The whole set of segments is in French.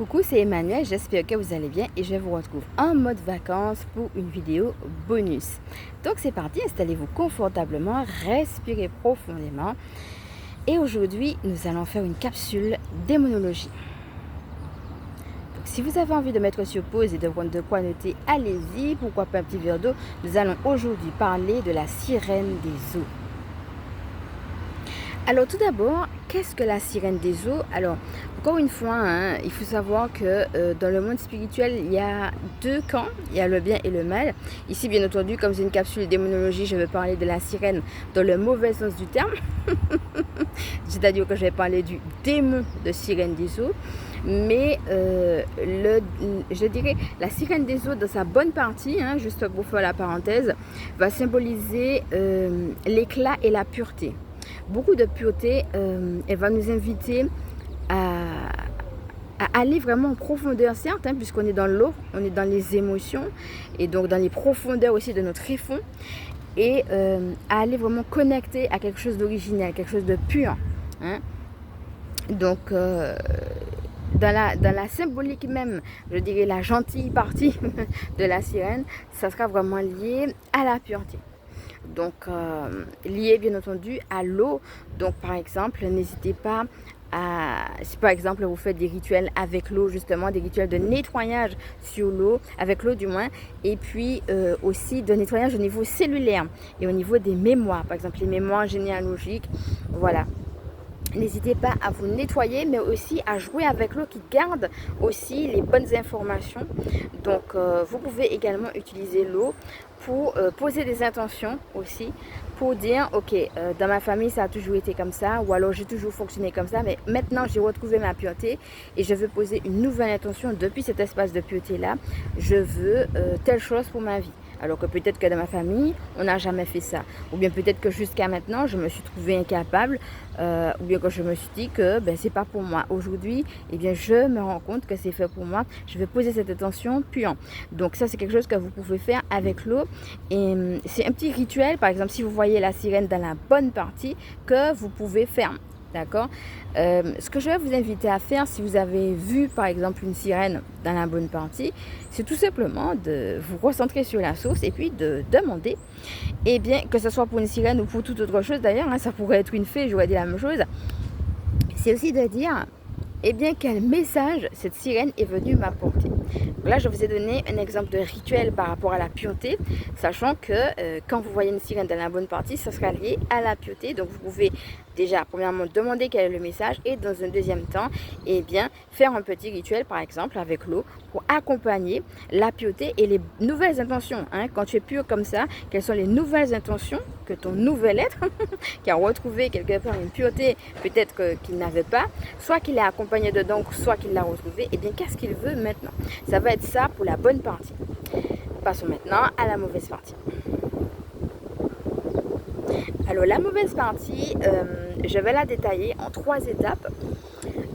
Coucou, c'est Emmanuel, j'espère que vous allez bien et je vous retrouve en mode vacances pour une vidéo bonus. Donc c'est parti, installez-vous confortablement, respirez profondément et aujourd'hui nous allons faire une capsule démonologie. Donc si vous avez envie de mettre sur pause et de prendre de quoi noter, allez-y, pourquoi pas un petit verre d'eau. Nous allons aujourd'hui parler de la sirène des eaux. Alors tout d'abord, qu'est-ce que la sirène des eaux? Alors, encore une fois, il faut savoir que dans le monde spirituel, il y a deux camps, il y a le bien et le mal. Ici, bien entendu, comme c'est une capsule démonologie, je vais parler de la sirène dans le mauvais sens du terme. C'est-à-dire que je vais parler du démon de sirène des eaux. Mais je dirais la sirène des eaux dans sa bonne partie, juste pour faire la parenthèse, va symboliser l'éclat et la pureté. Beaucoup de pureté, elle va nous inviter à aller vraiment en profondeur, certes, puisqu'on est dans l'eau, on est dans les émotions et donc dans les profondeurs aussi de notre fond, et à aller vraiment connecter à quelque chose d'original, quelque chose de pur. Donc, dans la symbolique même, je dirais la gentille partie de la sirène, ça sera vraiment lié à la pureté. Donc, lié bien entendu à l'eau. Donc, par exemple, n'hésitez pas à, si par exemple vous faites des rituels avec l'eau, justement, des rituels de nettoyage sur l'eau, avec l'eau du moins, et puis aussi de nettoyage au niveau cellulaire et au niveau des mémoires, par exemple les mémoires généalogiques, voilà. N'hésitez pas à vous nettoyer, mais aussi à jouer avec l'eau qui garde aussi les bonnes informations. Donc, vous pouvez également utiliser l'eau pour poser des intentions aussi, pour dire, ok, dans ma famille, ça a toujours été comme ça, ou alors j'ai toujours fonctionné comme ça, mais maintenant, j'ai retrouvé ma pureté et je veux poser une nouvelle intention depuis cet espace de pureté-là. Je veux telle chose pour ma vie. Alors que peut-être que dans ma famille, on n'a jamais fait ça. Ou bien peut-être que jusqu'à maintenant, je me suis trouvée incapable. Ou bien que je me suis dit que c'est pas pour moi. Aujourd'hui, je me rends compte que c'est fait pour moi. Je vais poser cette intention pure. Donc ça, c'est quelque chose que vous pouvez faire avec l'eau. Et c'est un petit rituel, par exemple, si vous voyez la sirène dans la bonne partie, que vous pouvez faire. D'accord. Ce que je vais vous inviter à faire, si vous avez vu par exemple une sirène dans la bonne partie, c'est tout simplement de vous recentrer sur la source et puis de demander, que ce soit pour une sirène ou pour toute autre chose d'ailleurs, ça pourrait être une fée, j'aurais dit la même chose, c'est aussi de dire, quel message cette sirène est venue m'apporter. Là, je vous ai donné un exemple de rituel par rapport à la pureté, sachant que quand vous voyez une sirène dans la bonne partie, ça sera lié à la pureté. Donc, vous pouvez déjà, premièrement, demander quel est le message et dans un deuxième temps, faire un petit rituel, par exemple, avec l'eau pour accompagner la pureté et les nouvelles intentions. Quand tu es pur comme ça, quelles sont les nouvelles intentions que ton nouvel être, qui a retrouvé quelque part une pureté, peut-être qu'il n'avait pas, soit qu'il est accompagné dedans, soit qu'il l'a retrouvé, qu'est-ce qu'il veut maintenant? Ça va être ça pour la bonne partie. Passons maintenant à la mauvaise partie. Alors la mauvaise partie, je vais la détailler en 3 étapes.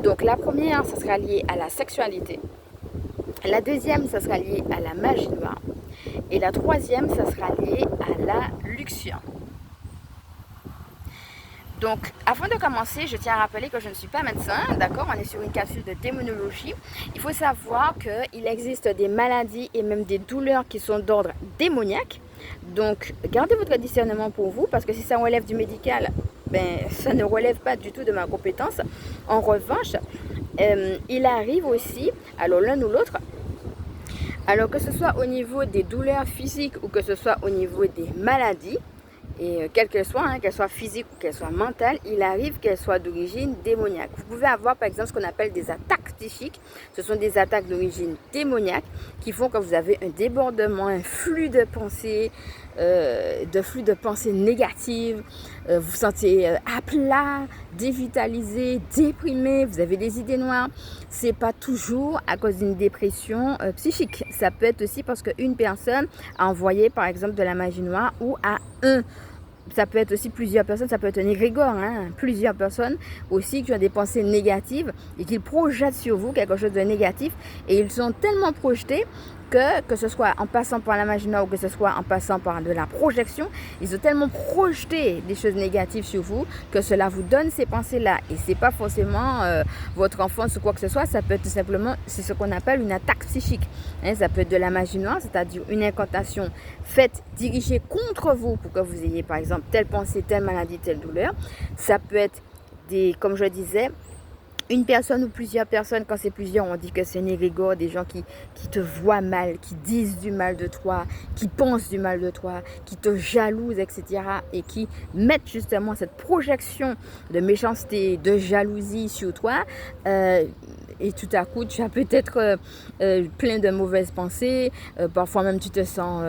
Donc la première, ça sera lié à la sexualité. La deuxième, ça sera lié à la magie noire. Et la troisième, ça sera lié à la luxure. Donc, avant de commencer, je tiens à rappeler que je ne suis pas médecin, d'accord? On est sur une capsule de démonologie. Il faut savoir qu'il existe des maladies et même des douleurs qui sont d'ordre démoniaque. Donc, gardez votre discernement pour vous, parce que si ça relève du médical, ça ne relève pas du tout de ma compétence. En revanche, il arrive aussi, alors l'un ou l'autre, alors que ce soit au niveau des douleurs physiques ou que ce soit au niveau des maladies, et quelle qu'elle soit, qu'elle soit physique ou qu'elle soit mentale, il arrive qu'elle soit d'origine démoniaque. Vous pouvez avoir par exemple ce qu'on appelle des attaques psychiques. Ce sont des attaques d'origine démoniaque qui font que vous avez un débordement, un flux de pensées, négatives. Vous vous sentez à plat, dévitalisé, déprimé, vous avez des idées noires. C'est pas toujours à cause d'une dépression psychique. Ça peut être aussi parce qu'une personne a envoyé par exemple de la magie noire ou à ça peut être aussi plusieurs personnes, ça peut être un égrégore, plusieurs personnes aussi qui ont des pensées négatives et qui projettent sur vous quelque chose de négatif et ils sont tellement projetés que ce soit en passant par la magie noire ou que ce soit en passant par de la projection, ils ont tellement projeté des choses négatives sur vous que cela vous donne ces pensées-là. Et c'est pas forcément votre enfance ou quoi que ce soit, ça peut être tout simplement, c'est ce qu'on appelle une attaque psychique. Ça peut être de la magie noire, c'est-à-dire une incantation faite, dirigée contre vous pour que vous ayez par exemple telle pensée, telle maladie, telle douleur. Ça peut être comme je disais, une personne ou plusieurs personnes, quand c'est plusieurs, on dit que c'est un égrégore, des gens qui te voient mal, qui disent du mal de toi, qui pensent du mal de toi, qui te jalousent, etc. et qui mettent justement cette projection de méchanceté, de jalousie sur toi. Et tout à coup, tu as peut-être plein de mauvaises pensées. Parfois même, tu te sens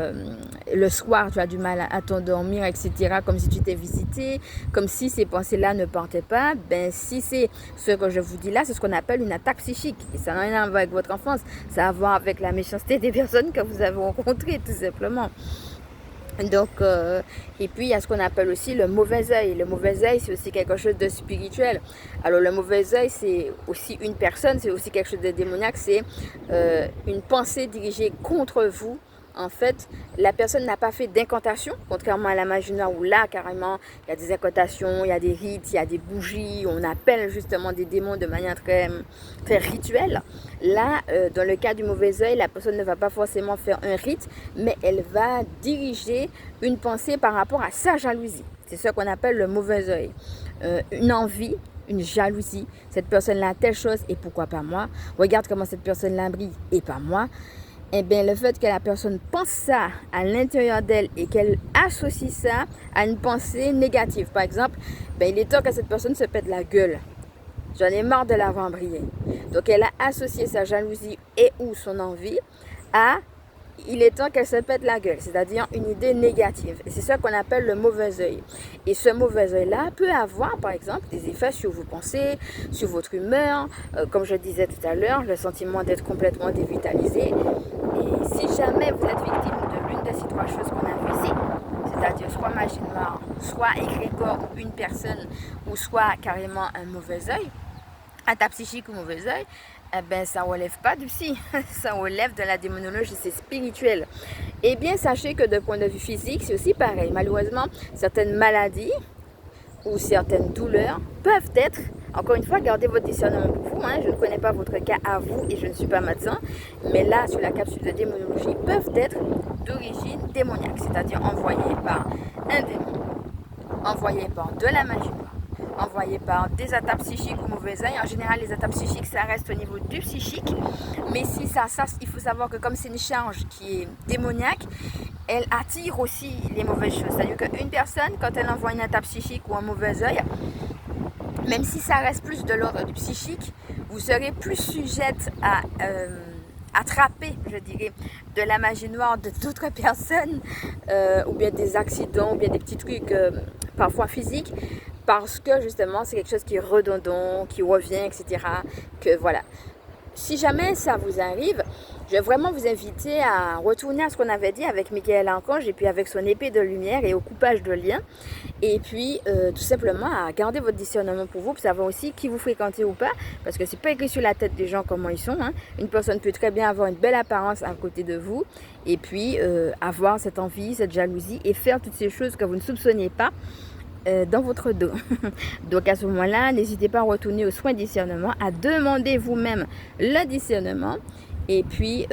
le soir, tu as du mal à t'endormir, etc. Comme si tu t'es visité, comme si ces pensées-là ne partaient pas. Ben, si c'est ce que je vous dis là, c'est ce qu'on appelle une attaque psychique. Et ça n'a rien à voir avec votre enfance. Ça a à voir avec la méchanceté des personnes que vous avez rencontrées, tout simplement. Donc, et puis il y a ce qu'on appelle aussi le mauvais œil. Le mauvais œil, c'est aussi quelque chose de spirituel. Alors le mauvais œil, c'est aussi une personne, c'est aussi quelque chose de démoniaque, c'est une pensée dirigée contre vous. En fait, la personne n'a pas fait d'incantation, contrairement à la magie noire où là, carrément, il y a des incantations, il y a des rites, il y a des bougies, on appelle justement des démons de manière très, très rituelle. Là, dans le cas du mauvais œil, la personne ne va pas forcément faire un rite, mais elle va diriger une pensée par rapport à sa jalousie. C'est ce qu'on appelle le mauvais œil. Une envie, une jalousie, cette personne-là a telle chose et pourquoi pas moi? Regarde comment cette personne-là brille et pas moi. Eh bien, le fait que la personne pense ça à l'intérieur d'elle et qu'elle associe ça à une pensée négative. Par exemple, ben, il est temps que cette personne se pète la gueule. J'en ai marre de la voir briller. Donc, elle a associé sa jalousie et ou son envie à il est temps qu'elle se pète la gueule, c'est-à-dire une idée négative. Et c'est ça qu'on appelle le mauvais œil. Et ce mauvais œil-là peut avoir, par exemple, des effets sur vos pensées, sur votre humeur, comme je disais tout à l'heure, le sentiment d'être complètement dévitalisé. Et si jamais vous êtes victime de l'une de ces trois choses qu'on a vues ici, c'est-à-dire soit magie noire, soit égrégore ou une personne, ou soit carrément un mauvais œil, attaque psychique ou mauvais œil, eh ben, ça ne relève pas du psy, ça relève de la démonologie, c'est spirituel. Eh bien, sachez que de point de vue physique, c'est aussi pareil. Malheureusement, certaines maladies ou certaines douleurs peuvent être, encore une fois, gardez votre discernement pour vous, je ne connais pas votre cas à vous et je ne suis pas médecin, mais là, sur la capsule de démonologie, peuvent être d'origine démoniaque, c'est-à-dire envoyées par un démon, envoyées par de la magie noire, envoyées par des attaques psychiques ou mauvais œil. En général, les attaques psychiques, ça reste au niveau du psychique. Mais si ça, il faut savoir que comme c'est une charge qui est démoniaque, elle attire aussi les mauvaises choses. C'est-à-dire qu'une personne, quand elle envoie une attaque psychique ou un mauvais œil, même si ça reste plus de l'ordre du psychique, vous serez plus sujette à attraper, je dirais, de la magie noire de d'autres personnes, ou bien des accidents, ou bien des petits trucs parfois physiques, parce que justement c'est quelque chose qui est redondant, qui revient, etc. Que voilà. Si jamais ça vous arrive, je vais vraiment vous inviter à retourner à ce qu'on avait dit avec Michael Archange et puis avec son épée de lumière et au coupage de liens. Et puis tout simplement à garder votre discernement pour vous, pour savoir aussi qui vous fréquentez ou pas, parce que c'est pas écrit sur la tête des gens comment ils sont. Une personne peut très bien avoir une belle apparence à côté de vous et puis avoir cette envie, cette jalousie et faire toutes ces choses que vous ne soupçonnez pas dans votre dos. Donc à ce moment-là, n'hésitez pas à retourner aux soins de discernement, à demander vous-même le discernement et puis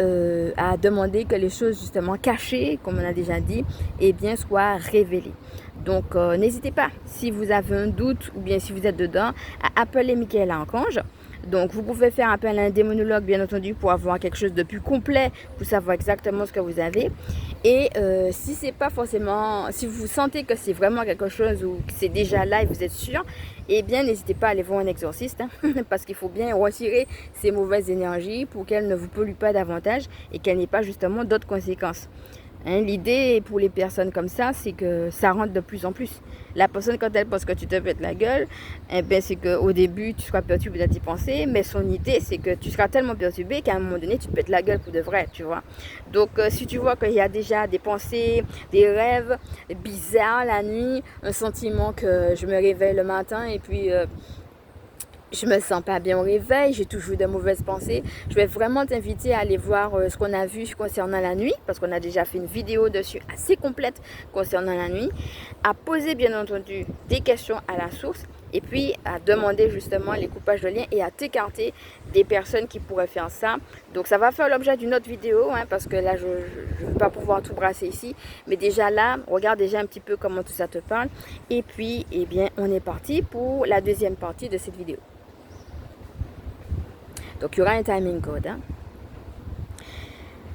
à demander que les choses justement cachées, comme on a déjà dit, eh bien soient révélées. Donc n'hésitez pas, si vous avez un doute ou bien si vous êtes dedans, à appeler Michael Archange. Donc vous pouvez faire appel à un démonologue bien entendu pour avoir quelque chose de plus complet, pour savoir exactement ce que vous avez. Et si c'est pas forcément, si vous sentez que c'est vraiment quelque chose ou que c'est déjà là et vous êtes sûr, eh bien n'hésitez pas à aller voir un exorciste, parce qu'il faut bien retirer ces mauvaises énergies pour qu'elles ne vous polluent pas davantage et qu'elles n'aient pas justement d'autres conséquences. L'idée pour les personnes comme ça, c'est que ça rentre de plus en plus. La personne, quand elle pense que tu te pètes la gueule, eh ben, c'est qu'au début, tu seras perturbé dans tes pensées, mais son idée, c'est que tu seras tellement perturbé qu'à un moment donné, tu te pètes la gueule pour de vrai, tu vois. Donc, si tu vois qu'il y a déjà des pensées, des rêves bizarres la nuit, un sentiment que je me réveille le matin et puis je me sens pas bien au réveil, j'ai toujours de mauvaises pensées, je vais vraiment t'inviter à aller voir ce qu'on a vu concernant la nuit, parce qu'on a déjà fait une vidéo dessus assez complète concernant la nuit, à poser bien entendu des questions à la source, et puis à demander justement les coupages de liens et à t'écarter des personnes qui pourraient faire ça. Donc ça va faire l'objet d'une autre vidéo, hein, parce que là je ne vais pas pouvoir tout brasser ici, mais déjà là, regarde déjà un petit peu comment tout ça te parle, et puis eh bien on est parti pour la deuxième partie de cette vidéo. Donc, il y aura un timing code. Hein.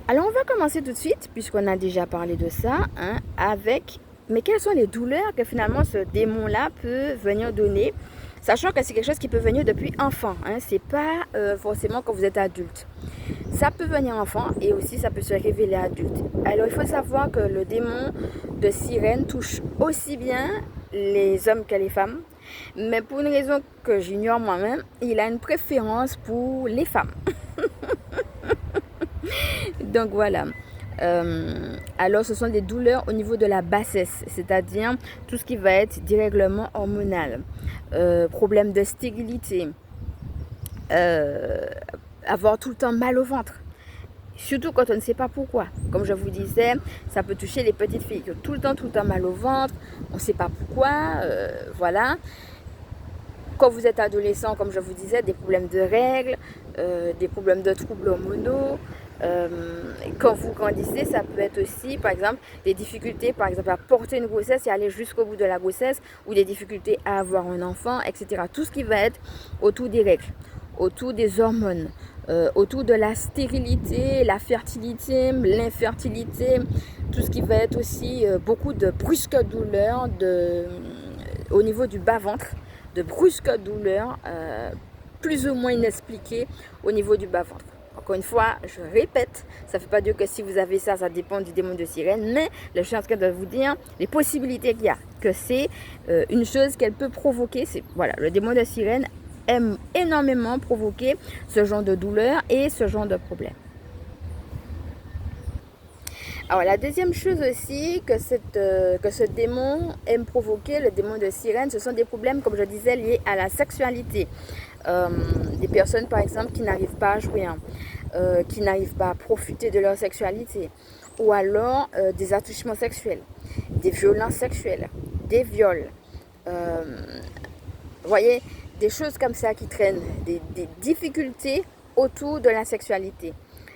Alors, on va commencer tout de suite, puisqu'on a déjà parlé de ça, hein, avec... Mais quelles sont les douleurs que finalement ce démon-là peut venir donner, sachant que c'est quelque chose qui peut venir depuis enfant. Hein, c'est pas forcément quand vous êtes adulte. Ça peut venir enfant et aussi ça peut se révéler adulte. Alors, il faut savoir que le démon de sirène touche aussi bien les hommes que les femmes. Mais pour une raison que j'ignore moi-même, il a une préférence pour les femmes. Donc voilà. Alors ce sont des douleurs au niveau de la bassesse, c'est-à-dire tout ce qui va être dérèglement hormonal, problème de stérilité, avoir tout le temps mal au ventre. Surtout quand on ne sait pas pourquoi. Comme je vous disais, ça peut toucher les petites filles qui ont tout le temps mal au ventre. On ne sait pas pourquoi. Voilà. Quand vous êtes adolescent, comme je vous disais, des problèmes de règles, des problèmes de troubles hormonaux. Quand vous grandissez, ça peut être aussi, par exemple, des difficultés, par exemple, à porter une grossesse et aller jusqu'au bout de la grossesse, ou des difficultés à avoir un enfant, etc. Tout ce qui va être autour des règles, autour des hormones, autour de la stérilité, la fertilité, l'infertilité, tout ce qui va être aussi beaucoup de brusques douleurs au niveau du bas-ventre, de brusques douleurs plus ou moins inexpliquées au niveau du bas-ventre. Encore une fois, je répète, ça ne veut pas dire que si vous avez ça, ça dépend du démon de sirène, mais je suis en train de vous dire les possibilités qu'il y a, que c'est une chose qu'elle peut provoquer. Voilà, le démon de sirène aime énormément provoquer ce genre de douleur et ce genre de problème. Alors la deuxième chose aussi que ce démon aime provoquer, le démon de sirène, ce sont des problèmes, comme je disais, liés à la sexualité. Des personnes par exemple qui n'arrivent pas à jouir, qui n'arrivent pas à profiter de leur sexualité, ou alors des attouchements sexuels, des violences sexuelles, des viols, vous voyez, des choses comme ça qui traînent, des difficultés autour de la sexualité.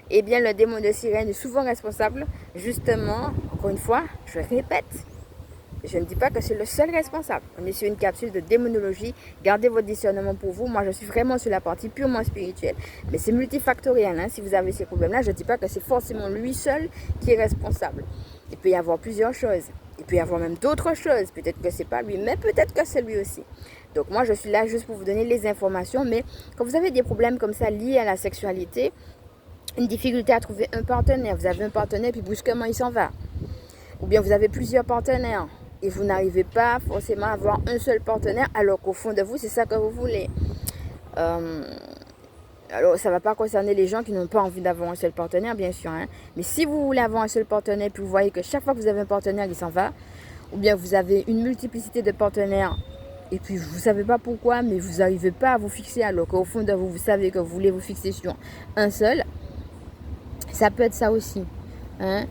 Eh bien, le démon de sirène est souvent responsable, justement, encore une fois, je répète, je ne dis pas que c'est le seul responsable. On est sur une capsule de démonologie. Gardez votre discernement pour vous. Moi, je suis vraiment sur la partie purement spirituelle. Mais c'est multifactoriel. Hein. Si vous avez ces problèmes-là, je ne dis pas que c'est forcément lui seul qui est responsable. Il peut y avoir plusieurs choses. Il peut y avoir même d'autres choses. Peut-être que ce n'est pas lui, mais peut-être que c'est lui aussi. Donc, moi, je suis là juste pour vous donner les informations. Mais quand vous avez des problèmes comme ça liés à la sexualité, une difficulté à trouver un partenaire. Vous avez un partenaire, puis brusquement, il s'en va. Ou bien vous avez plusieurs partenaires. Et vous n'arrivez pas forcément à avoir un seul partenaire, alors qu'au fond de vous, c'est ça que vous voulez. Alors, ça ne va pas concerner les gens qui n'ont pas envie d'avoir un seul partenaire, bien sûr. Hein. Mais si vous voulez avoir un seul partenaire, puis vous voyez que chaque fois que vous avez un partenaire, il s'en va, ou bien vous avez une multiplicité de partenaires, et puis vous ne savez pas pourquoi, mais vous n'arrivez pas à vous fixer, alors qu'au fond de vous, vous savez que vous voulez vous fixer sur un seul, ça peut être ça aussi. Hein.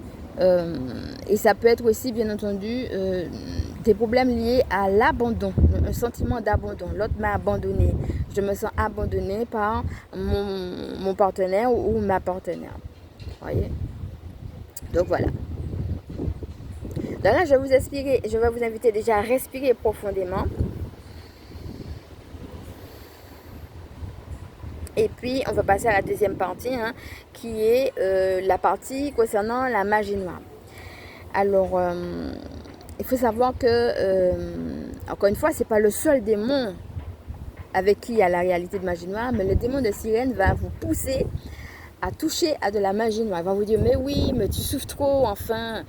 Et ça peut être aussi, bien entendu, des problèmes liés à l'abandon, un sentiment d'abandon. L'autre m'a abandonné. Je me sens abandonnée par mon partenaire ou ma partenaire. Voyez. Donc voilà. Donc là, je vais vous inviter déjà à respirer profondément. Et puis, on va passer à la deuxième partie, hein, qui est la partie concernant la magie noire. Alors, il faut savoir que, encore une fois, ce n'est pas le seul démon avec qui il y a la réalité de magie noire, mais le démon de sirène va vous pousser à toucher à de la magie noire. Il va vous dire, mais oui, mais tu souffres trop, enfin,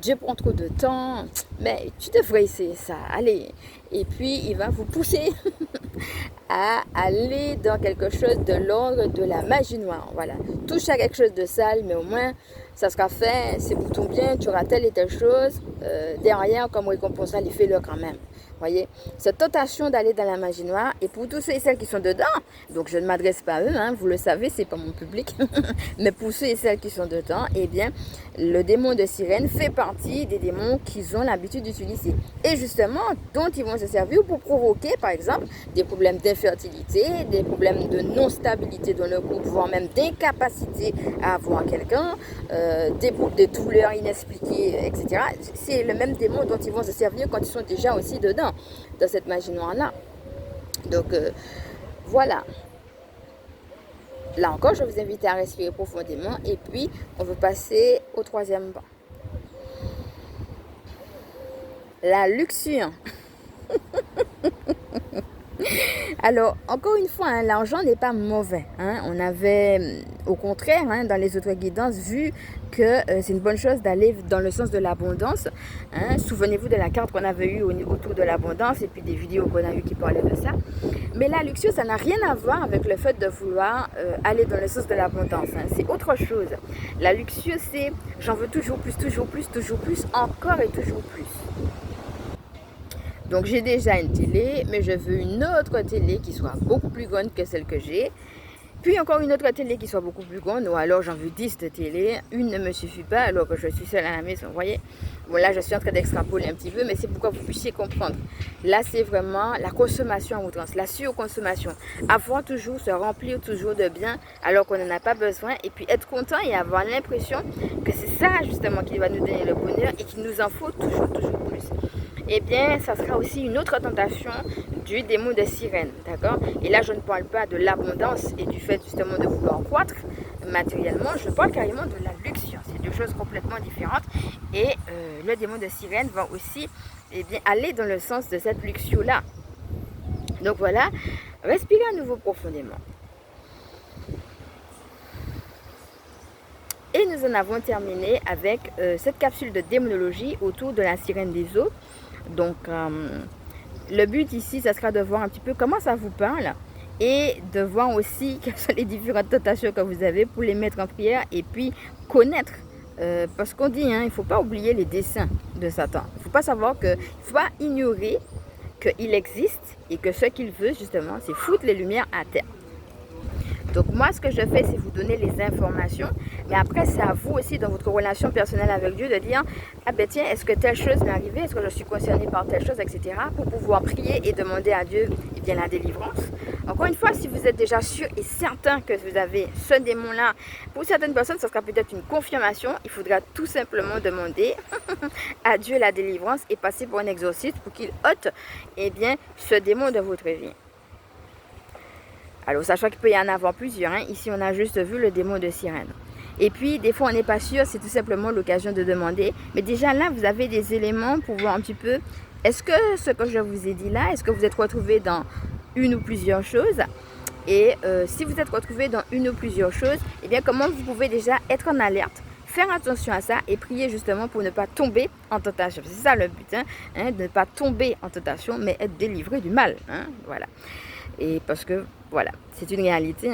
Dieu prend trop de temps, mais tu devrais essayer ça, allez. Et puis, il va vous pousser à aller dans quelque chose de l'ordre de la magie noire. Voilà, touche à quelque chose de sale, mais au moins, ça sera fait, c'est pour ton bien, tu auras telle et telle chose. Derrière, comme récompense, il fait-le quand même. Voyez, cette tentation d'aller dans la magie noire, et pour tous ceux et celles qui sont dedans, donc je ne m'adresse pas à eux, hein, vous le savez, c'est pas mon public, mais pour ceux et celles qui sont dedans, eh bien, le démon de sirène fait partie des démons qu'ils ont l'habitude d'utiliser. Et justement, dont ils vont se servir pour provoquer, par exemple, des problèmes d'infertilité, des problèmes de non-stabilité dans le couple, voire même d'incapacité à avoir quelqu'un, des douleurs inexpliquées, etc. C'est le même démon dont ils vont se servir quand ils sont déjà aussi dedans, dans cette magie noire-là. Donc, voilà. Là encore, je vous invite à respirer profondément et puis on va passer au troisième pas. La luxure. Alors, encore une fois, hein, l'argent n'est pas mauvais. Hein. On avait, au contraire, hein, dans les autres guidances, vu que c'est une bonne chose d'aller dans le sens de l'abondance. Hein. Souvenez-vous de la carte qu'on avait eue autour de l'abondance et puis des vidéos qu'on a eues qui parlaient de ça. Mais la luxure, ça n'a rien à voir avec le fait de vouloir aller dans le sens de l'abondance. Hein. C'est autre chose. La luxure, c'est j'en veux toujours plus, encore et toujours plus. Donc j'ai déjà une télé, mais je veux une autre télé qui soit beaucoup plus grande que celle que j'ai. Puis encore une autre télé qui soit beaucoup plus grande, ou alors j'en veux 10 de télé. Une ne me suffit pas alors que je suis seule à la maison, vous voyez. Bon là je suis en train d'extrapoler un petit peu, mais c'est pour que vous puissiez comprendre. Là c'est vraiment la consommation à outrance, la surconsommation. Avoir toujours, se remplir toujours de biens alors qu'on n'en a pas besoin. Et puis être content et avoir l'impression que c'est ça justement qui va nous donner le bonheur et qu'il nous en faut toujours plus. Eh bien, ça sera aussi une autre tentation du démon de sirène, d'accord? Et là, je ne parle pas de l'abondance et du fait justement de vouloir croître matériellement, je parle carrément de la luxure. C'est deux choses complètement différentes. Et le démon de sirène va aussi aller dans le sens de cette luxure-là. Donc voilà, respirez à nouveau profondément. Et nous en avons terminé avec cette capsule de démonologie autour de la sirène des eaux. Donc, le but ici, ça sera de voir un petit peu comment ça vous parle et de voir aussi quelles sont les différentes tentations que vous avez pour les mettre en prière et puis connaître. Parce qu'on dit, hein, il ne faut pas oublier les desseins de Satan. Il ne faut pas savoir que, il ne faut pas ignorer qu'il existe et que ce qu'il veut justement, c'est foutre les lumières à terre. Donc moi, ce que je fais, c'est vous donner les informations. Mais après, c'est à vous aussi, dans votre relation personnelle avec Dieu, de dire, ah ben tiens, est-ce que telle chose m'est arrivée? Est-ce que je suis concernée par telle chose, etc. Pour pouvoir prier et demander à Dieu la délivrance. Encore une fois, si vous êtes déjà sûr et certain que vous avez ce démon-là, pour certaines personnes, ça sera peut-être une confirmation. Il faudra tout simplement demander à Dieu la délivrance et passer pour un exorciste pour qu'il ôte ce démon de votre vie. Alors, sachant qu'il peut y en avoir plusieurs. Hein. Ici, on a juste vu le démon de sirène. Et puis, des fois, on n'est pas sûr. C'est tout simplement l'occasion de demander. Mais déjà, là, vous avez des éléments pour voir un petit peu. Est-ce que ce que je vous ai dit là, est-ce que vous êtes retrouvé dans une ou plusieurs choses? Et si vous êtes retrouvé dans une ou plusieurs choses, eh bien, comment vous pouvez déjà être en alerte, faire attention à ça et prier justement pour ne pas tomber en tentation. C'est ça le but, de ne pas tomber en tentation, mais être délivré du mal. Voilà. Et parce que, voilà, c'est une réalité.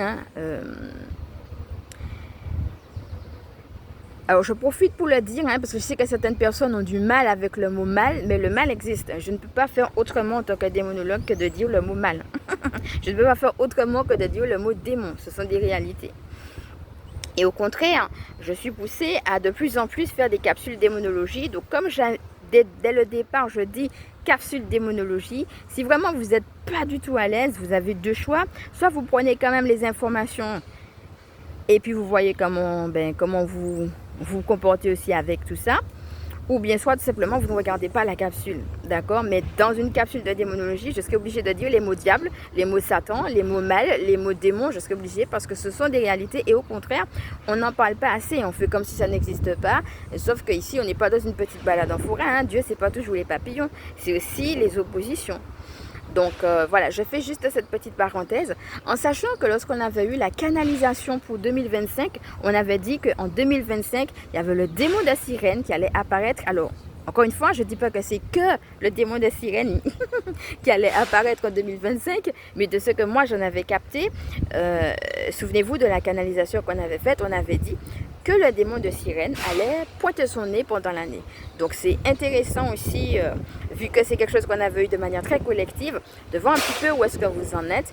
Alors, je profite pour le dire, parce que je sais que certaines personnes ont du mal avec le mot mal, mais le mal existe. Je ne peux pas faire autrement en tant que démonologue que de dire le mot mal. Je ne peux pas faire autrement que de dire le mot démon. Ce sont des réalités. Et au contraire, je suis poussée à de plus en plus faire des capsules démonologie. Donc, comme dès le départ, je dis capsule démonologie. Si vraiment vous n'êtes pas du tout à l'aise, vous avez deux choix. Soit vous prenez quand même les informations et puis vous voyez comment vous vous comportez aussi avec tout ça. Ou bien soit tout simplement vous ne regardez pas la capsule. D'accord? Mais dans une capsule de démonologie, je serai obligée de dire les mots diable, les mots Satan, les mots mal, les mots démon. Je serai obligée parce que ce sont des réalités et au contraire, on n'en parle pas assez. On fait comme si ça n'existe pas. Sauf qu'ici, on n'est pas dans une petite balade en forêt. Dieu, c'est pas toujours les papillons. C'est aussi les oppositions. Donc voilà, je fais juste cette petite parenthèse en sachant que lorsqu'on avait eu la canalisation pour 2025, on avait dit qu'en 2025, il y avait le démon de sirène qui allait apparaître. Alors, encore une fois, je ne dis pas que c'est que le démon de sirène qui allait apparaître en 2025, mais de ce que moi j'en avais capté, souvenez-vous de la canalisation qu'on avait faite, on avait dit que le démon de sirène allait pointer son nez pendant l'année. Donc c'est intéressant aussi, vu que c'est quelque chose qu'on avait eu de manière très collective, de voir un petit peu où est-ce que vous en êtes.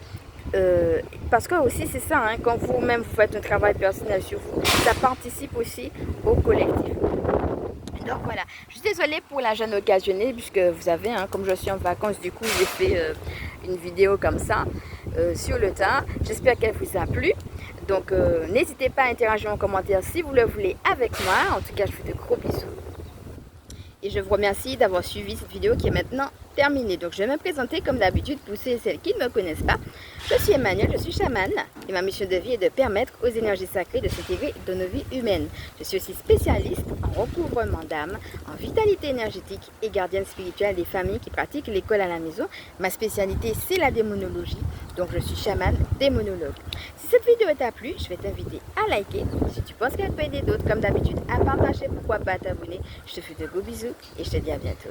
Parce que aussi c'est ça, hein, quand vous-même vous faites un travail personnel sur vous, ça participe aussi au collectif. Donc voilà, je suis désolée pour la jeune occasionnée, puisque vous savez, hein, comme je suis en vacances, du coup j'ai fait une vidéo comme ça sur le tas. J'espère qu'elle vous a plu. Donc n'hésitez pas à interagir en commentaire si vous le voulez avec moi. En tout cas, je vous fais de gros bisous. Et je vous remercie d'avoir suivi cette vidéo qui est maintenant terminée. Donc je vais me présenter comme d'habitude pour ceux et celles qui ne me connaissent pas. Je suis Emmanuel, je suis chamane et ma mission de vie est de permettre aux énergies sacrées de s'intégrer dans nos vies humaines. Je suis aussi spécialiste en recouvrement d'âme, en vitalité énergétique et gardienne spirituelle des familles qui pratiquent l'école à la maison. Ma spécialité c'est la démonologie, donc je suis chamane démonologue. Si cette vidéo t'a plu, je vais t'inviter à liker. Si tu penses qu'elle peut aider d'autres, comme d'habitude, à partager, pourquoi pas à t'abonner. Je te fais de gros bisous et je te dis à bientôt.